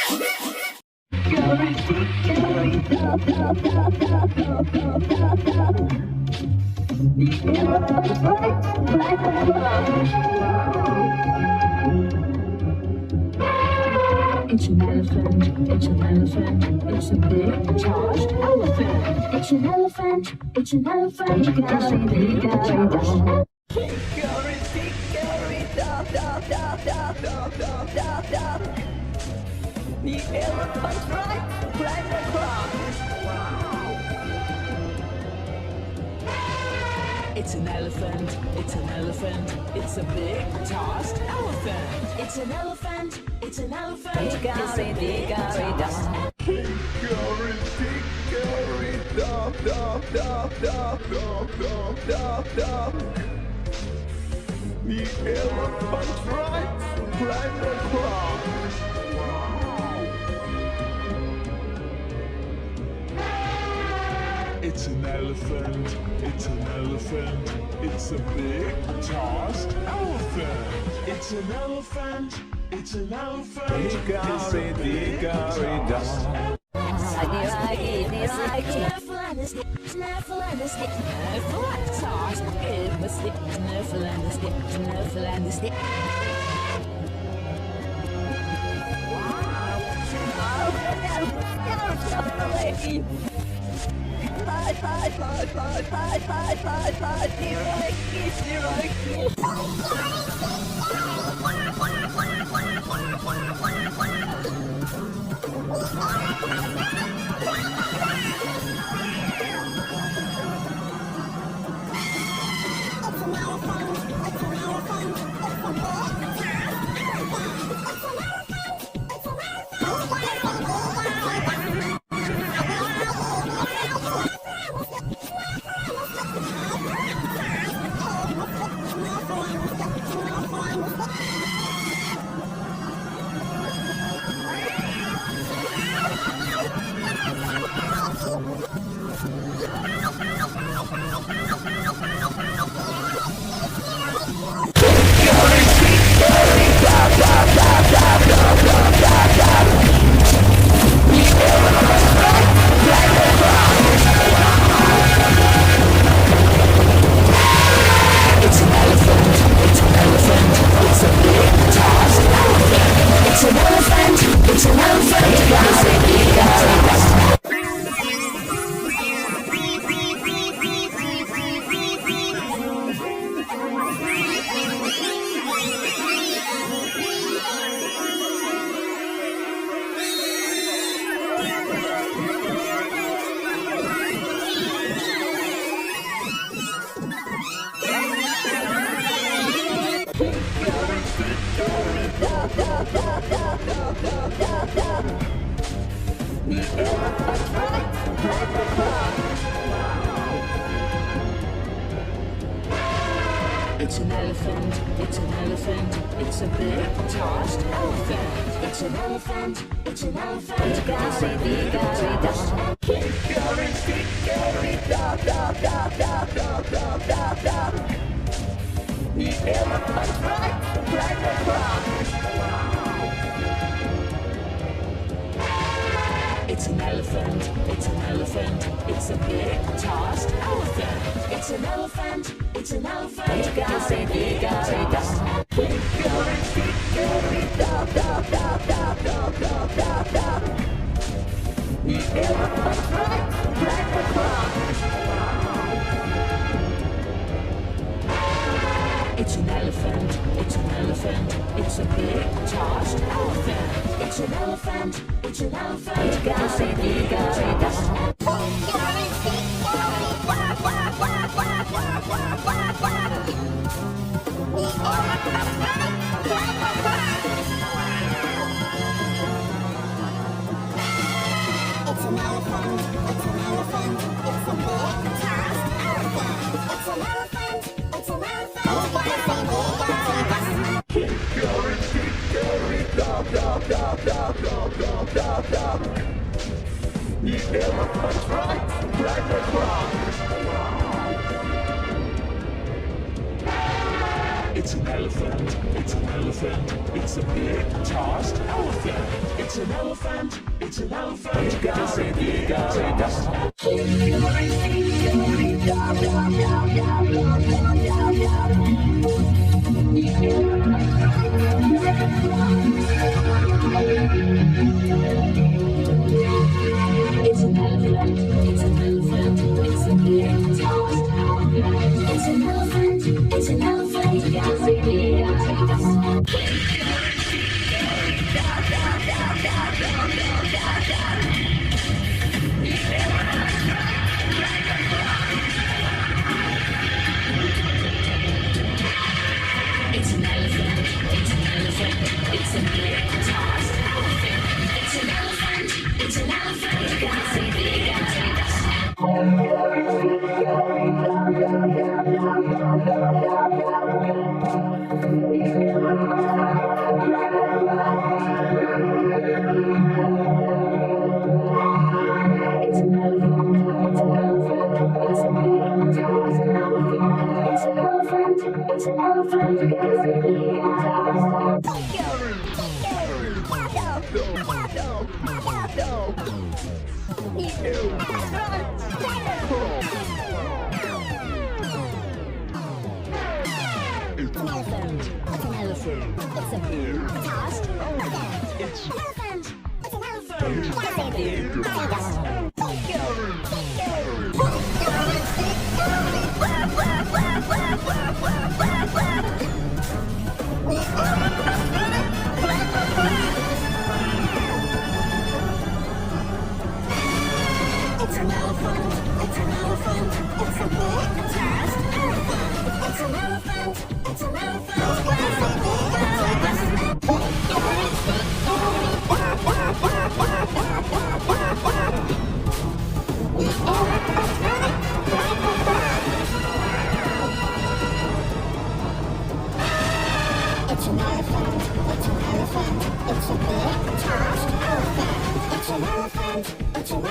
It's an elephant, it's an elephant, it's a big charged elephant. It's an elephant, it's an elephant, it's a big charged. Hickory, dickory, dock, dock, dock, dock, dock, dock, dock, dock. The elephant right across. It's an elephant, it's an elephant, it's a big tossed elephant. It's an elephant, it's an elephant, Hickory, dickory, dock. Hickory, dickory, dock, dock, dock, dock, dock, dock, dock, dock. The elephant right across. It's an elephant, it's an elephant, it's a big tossed elephant. It's an elephant, it's an elephant, Hickory, dickory, dock. Snaffle and a stick, snaffle and a stick, snaffle and a toss, give a stick, snaffle and a stick, snaffle and a stick. It's an elephant, it's an elephant, it's a big tossed elephant. It's an elephant, it's an elephant, it's a big charged. Hickory, dickory, dock, dock, dock, dock, dock, dock, dock, dock. The elephant right across. It's an elephant, it's an elephant, it's a big tossed elephant. It's an elephant, it's an elephant, It's a big dock. Hickory, dickory, dock, dock, dock, dock, dock, dock, dock, dock. The elephant right across. It's an elephant, it's an elephant, it's a big tossed elephant. It's an elephant, it's an elephant, It's a big dock. Hickory, dickory, dock, dock, dock, dock, dock, dock, dock, dock. The elephant right across. It's an elephant, it's an elephant, it's a big tossed elephant. It's It's an elephant. It's an elephant. Dickory, Dickory, Dock. It's an elephant, it's an elephant, it's a big tossed elephant. It's an elephant, it's an elephant, got a big toss. It's an elephant, it's an elephant, it's a big tossed elephant. It's an elephant, it's an elephant, got a big toss. It's an elephant, it's an elephant, it's a big tossed elephant. It's an elephant, it's an elephant, got a big toss. It's an elephant, it's an elephant, it's a big tossed elephant. It's an elephant, it's an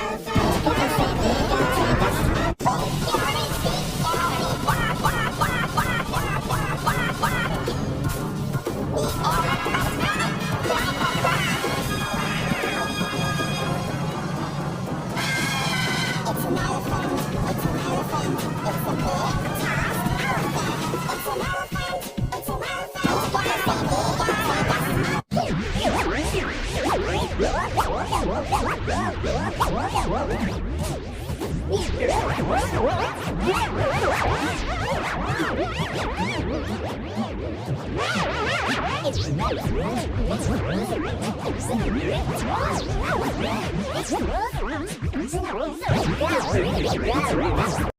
It's